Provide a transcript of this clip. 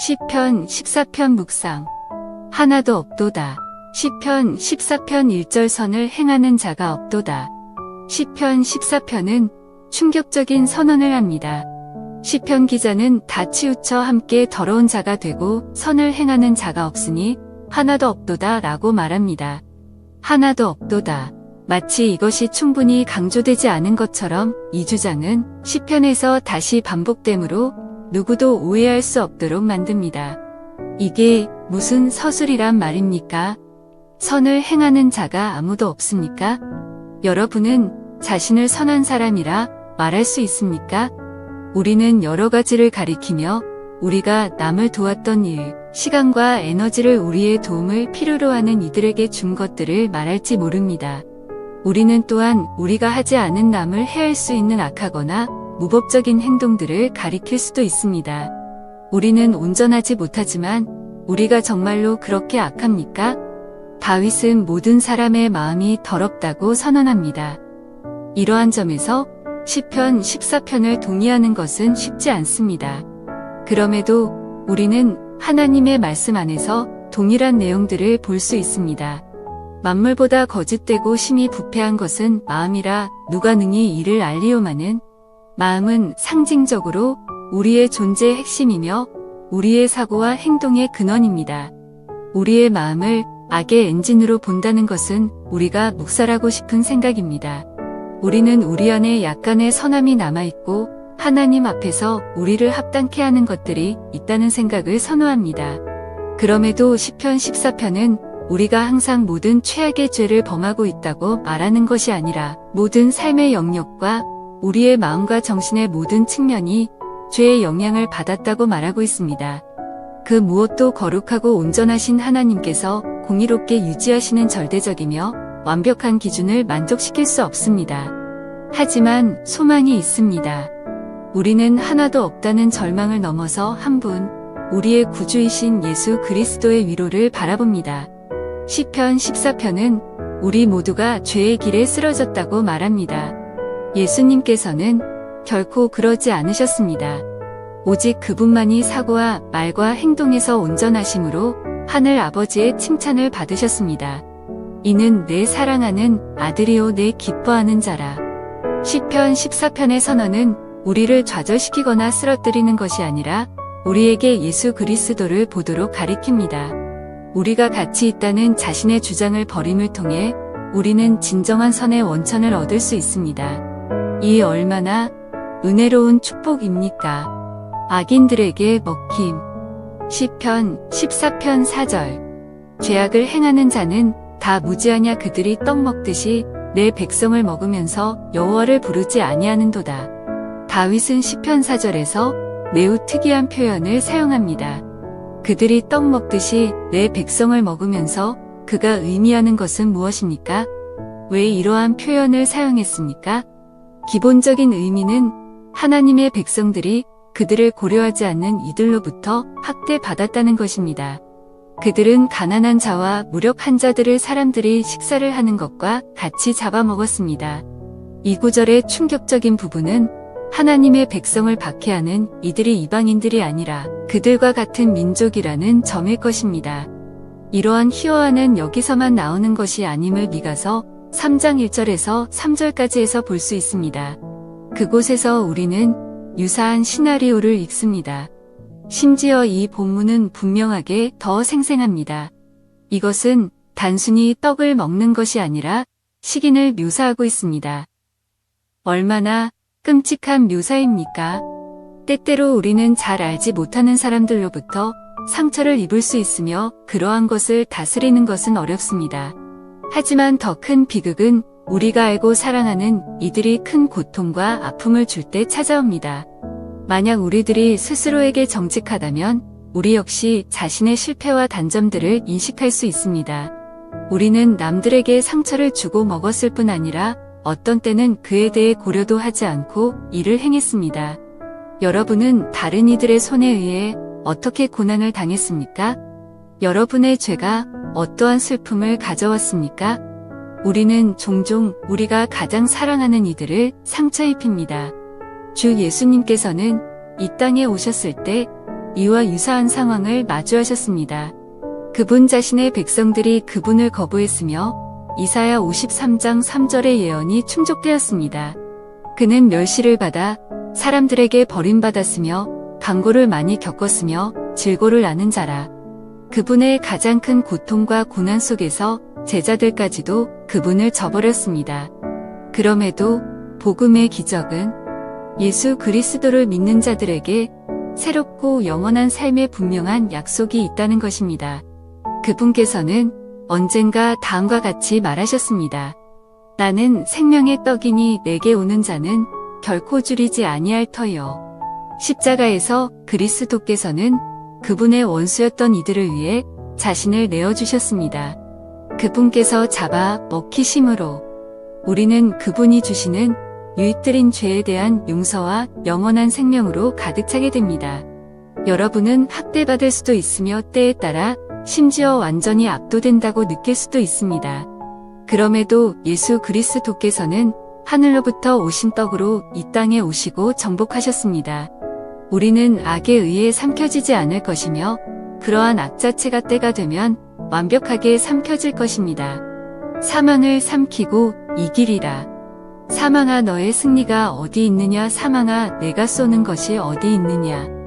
시편 14편 묵상. 하나도 없도다. 시편 14편 1절 선을 행하는 자가 없도다. 시편 14편은 충격적인 선언을 합니다. 시편 기자는 다 치우쳐 함께 더러운 자가 되고 선을 행하는 자가 없으니 하나도 없도다 라고 말합니다. 하나도 없도다. 마치 이것이 충분히 강조되지 않은 것처럼 이 주장은 시편에서 다시 반복되므로 누구도 오해할 수 없도록 만듭니다. 이게 무슨 서술이란 말입니까? 선을 행하는 자가 아무도 없습니까? 여러분은 자신을 선한 사람이라 말할 수 있습니까? 우리는 여러 가지를 가리키며 우리가 남을 도왔던 일, 시간과 에너지를 우리의 도움을 필요로 하는 이들에게 준 것들을 말할지 모릅니다. 우리는 또한 우리가 하지 않은 남을 해할 수 있는 악하거나 무법적인 행동들을 가리킬 수도 있습니다. 우리는 온전하지 못하지만 우리가 정말로 그렇게 악합니까? 다윗은 모든 사람의 마음이 더럽다고 선언합니다. 이러한 점에서 시편 14편을 동의하는 것은 쉽지 않습니다. 그럼에도 우리는 하나님의 말씀 안에서 동일한 내용들을 볼 수 있습니다. 만물보다 거짓되고 심히 부패한 것은 마음이라 누가 능히 이를 알리오마는. 마음은 상징적으로 우리의 존재의 핵심이며 우리의 사고와 행동의 근원입니다. 우리의 마음을 악의 엔진으로 본다는 것은 우리가 묵살하고 싶은 생각입니다. 우리는 우리 안에 약간의 선함이 남아있고 하나님 앞에서 우리를 합당케 하는 것들이 있다는 생각을 선호합니다. 그럼에도 시편 14편은 우리가 항상 모든 최악의 죄를 범하고 있다고 말하는 것이 아니라 모든 삶의 영역과 우리의 마음과 정신의 모든 측면이 죄의 영향을 받았다고 말하고 있습니다. 그 무엇도 거룩하고 온전하신 하나님께서 공의롭게 유지하시는 절대적이며 완벽한 기준을 만족시킬 수 없습니다. 하지만 소망이 있습니다. 우리는 하나도 없다는 절망을 넘어서 한 분, 우리의 구주이신 예수 그리스도의 위로를 바라봅니다. 시편 14편은 우리 모두가 죄의 길에 쓰러졌다고 말합니다. 예수님께서는 결코 그러지 않으셨습니다. 오직 그분만이 사고와 말과 행동에서 온전하심으로 하늘 아버지의 칭찬을 받으셨습니다. 이는 내 사랑하는 아들이요 내 기뻐하는 자라. 시편 14편의 선언은 우리를 좌절시키거나 쓰러뜨리는 것이 아니라 우리에게 예수 그리스도를 보도록 가리킵니다. 우리가 가치 있다는 자신의 주장을 버림을 통해 우리는 진정한 선의 원천을 얻을 수 있습니다. 이 얼마나 은혜로운 축복입니까? 악인들에게 먹힘. 시편 14편 4절. 죄악을 행하는 자는 다 무지하냐 그들이 떡 먹듯이 내 백성을 먹으면서 여호와를 부르지 아니하는도다. 다윗은 시편 4절에서 매우 특이한 표현을 사용합니다. 그들이 떡 먹듯이 내 백성을 먹으면서 그가 의미하는 것은 무엇입니까? 왜 이러한 표현을 사용했습니까? 기본적인 의미는 하나님의 백성들이 그들을 고려하지 않는 이들로부터 학대받았다는 것입니다. 그들은 가난한 자와 무력한 자들을 사람들이 식사를 하는 것과 같이 잡아먹었습니다. 이 구절의 충격적인 부분은 하나님의 백성을 박해하는 이들이 이방인들이 아니라 그들과 같은 민족이라는 점일 것입니다. 이러한 희화화는 여기서만 나오는 것이 아님을 미가서 3장 1절에서 3절까지에서 볼 수 있습니다. 그곳에서 우리는 유사한 시나리오를 읽습니다. 심지어 이 본문은 분명하게 더 생생합니다. 이것은 단순히 떡을 먹는 것이 아니라 식인을 묘사하고 있습니다. 얼마나 끔찍한 묘사입니까? 때때로 우리는 잘 알지 못하는 사람들로부터 상처를 입을 수 있으며 그러한 것을 다스리는 것은 어렵습니다. 하지만 더 큰 비극은 우리가 알고 사랑하는 이들이 큰 고통과 아픔을 줄 때 찾아옵니다. 만약 우리들이 스스로에게 정직하다면 우리 역시 자신의 실패와 단점들을 인식할 수 있습니다. 우리는 남들에게 상처를 주고 먹었을 뿐 아니라 어떤 때는 그에 대해 고려도 하지 않고 이를 행했습니다. 여러분은 다른 이들의 손에 의해 어떻게 고난을 당했습니까? 여러분의 죄가 어떠한 슬픔을 가져왔습니까? 우리는 종종 우리가 가장 사랑하는 이들을 상처 입힙니다. 주 예수님께서는 이 땅에 오셨을 때 이와 유사한 상황을 마주하셨습니다. 그분 자신의 백성들이 그분을 거부했으며 이사야 53장 3절의 예언이 충족되었습니다. 그는 멸시를 받아 사람들에게 버림받았으며 강고를 많이 겪었으며 질고를 아는 자라. 그분의 가장 큰 고통과 고난 속에서 제자들까지도 그분을 저버렸습니다. 그럼에도 복음의 기적은 예수 그리스도를 믿는 자들에게 새롭고 영원한 삶의 분명한 약속이 있다는 것입니다. 그분께서는 언젠가 다음과 같이 말하셨습니다. 나는 생명의 떡이니 내게 오는 자는 결코 줄이지 아니할 터요. 십자가에서 그리스도께서는 그분의 원수였던 이들을 위해 자신을 내어주셨습니다. 그분께서 잡아 먹히심으로 우리는 그분이 주시는 유익들인 죄에 대한 용서와 영원한 생명으로 가득 차게 됩니다. 여러분은 학대받을 수도 있으며 때에 따라 심지어 완전히 압도된다고 느낄 수도 있습니다. 그럼에도 예수 그리스도께서는 하늘로부터 오신 떡으로 이 땅에 오시고 정복하셨습니다. 우리는 악에 의해 삼켜지지 않을 것이며 그러한 악 자체가 때가 되면 완벽하게 삼켜질 것입니다. 사망을 삼키고 이기리라. 사망아 너의 승리가 어디 있느냐 사망아 내가 쏘는 것이 어디 있느냐.